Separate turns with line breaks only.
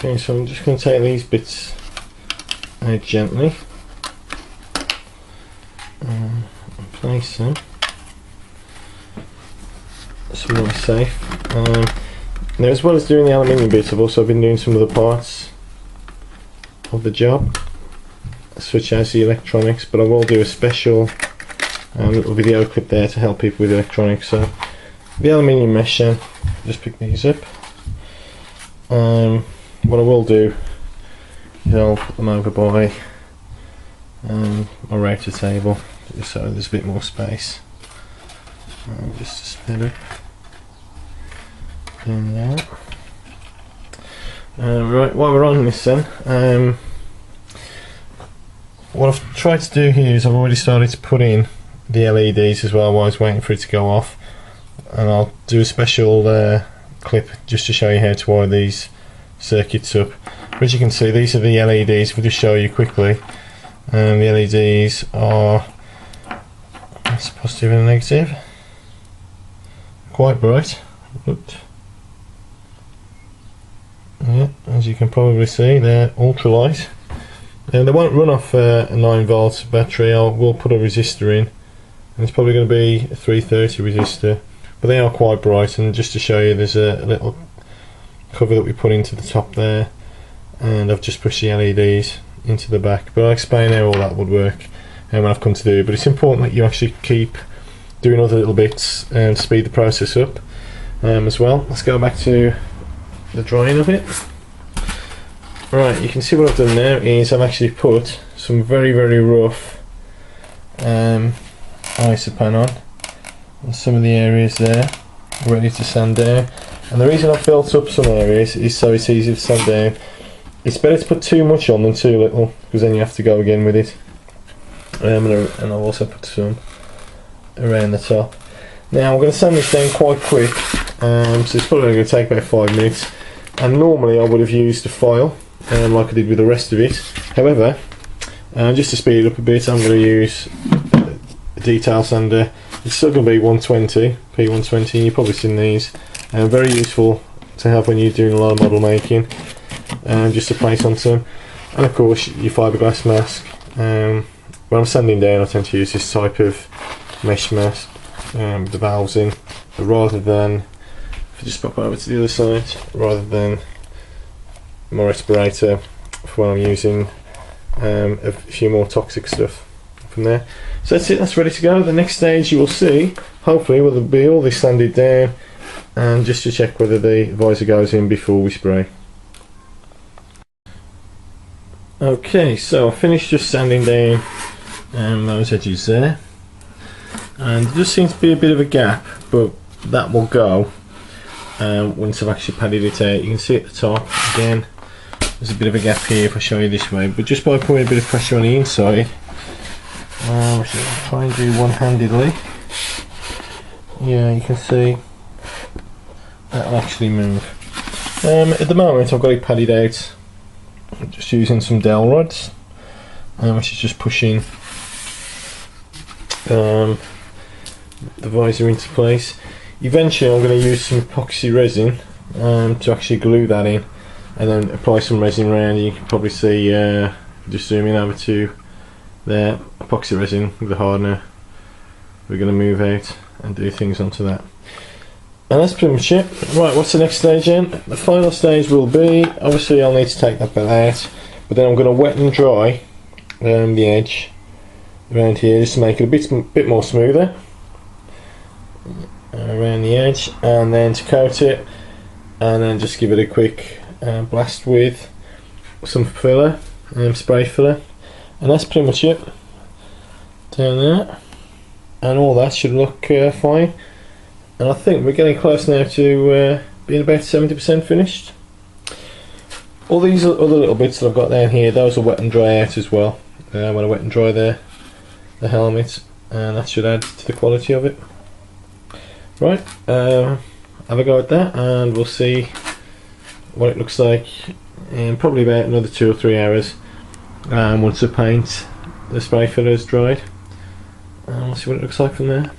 Okay, so I'm just going to take these bits out gently and place them somewhere safe. Now, as well as doing the aluminium bits, I've also been doing some of the parts of the job, such as the electronics, but I will do a special little video clip there to help people with electronics. So the aluminium mesh, just pick these up. What I will do is I'll put them over by my router table, just so there's a bit more space. Just to split it in there. Right, while we're on this then, what I've tried to do here is I've already started to put in the LEDs as well while I was waiting for it to go off, and I'll do a special clip just to show you how to wire these circuits up. But as you can see, these are the LEDs. If we just show you quickly, the LEDs are, that's positive and negative, quite bright. But yeah, as you can probably see, they're ultralight. They won't run off a 9-volt battery. We'll put a resistor in, and it's probably going to be a 330 resistor, but they are quite bright. And just to show you, there's a little cover that we put into the top there, and I've just pushed the LEDs into the back, but I'll explain how all that would work when I've come to do it. But it's important that you actually keep doing other little bits and speed the process up as well. Let's go back to the drawing of it. Right, you can see what I've done now is I've actually put some very rough isopan on some of the areas there, ready to sand down. And the reason I've built up some areas is so it's easy to sand down. It's better to put too much on than too little, because then you have to go again with it. And I've also put some around the top. Now I'm going to sand this down quite quick, so it's probably going to take about 5 minutes. And normally I would have used a file, like I did with the rest of it. However, just to speed it up a bit, I'm going to use a detail sander. It's still going to be 120, P120, you've probably seen these. Very useful to have when you're doing a lot of model making, just to place onto them. And of course your fiberglass mask. When I'm sanding down, I tend to use this type of mesh mask with the valves in, but rather than, if I just pop over to the other side, rather than my respirator for when I'm using a few more toxic stuff from there. So that's it, that's ready to go. The next stage you will see, hopefully, will be all this sanded down, and just to check whether the visor goes in before we spray. Okay, so I finished just sanding down those edges there, and there just seems to be a bit of a gap, but that will go once I've actually padded it out. You can see at the top again there's a bit of a gap here if I show you this way, but just by putting a bit of pressure on the inside, which I'll try and do one-handedly, yeah, you can see that'll actually move. At the moment I've got it padded out, I'm just using some dowel rods, which is just pushing the visor into place. Eventually I'm going to use some epoxy resin to actually glue that in, and then apply some resin around. You can probably see, just zooming over to there, epoxy resin with the hardener. We're going to move out and do things onto that. And that's pretty much it. Right, what's the next stage then? The final stage will be, obviously I'll need to take that bit out, but then I'm going to wet and dry the edge around here just to make it a bit more smoother around the edge, and then to coat it, and then just give it a quick blast with some filler, spray filler, and that's pretty much it down there, and all that should look fine. And I think we're getting close now to being about 70% finished. All these other little bits that I've got down here, those will wet and dry out as well when I wet and dry the helmet, and that should add to the quality of it. Right, have a go at that, and we'll see what it looks like in probably about another 2 or 3 hours once the spray filler is dried, and we'll see what it looks like from there.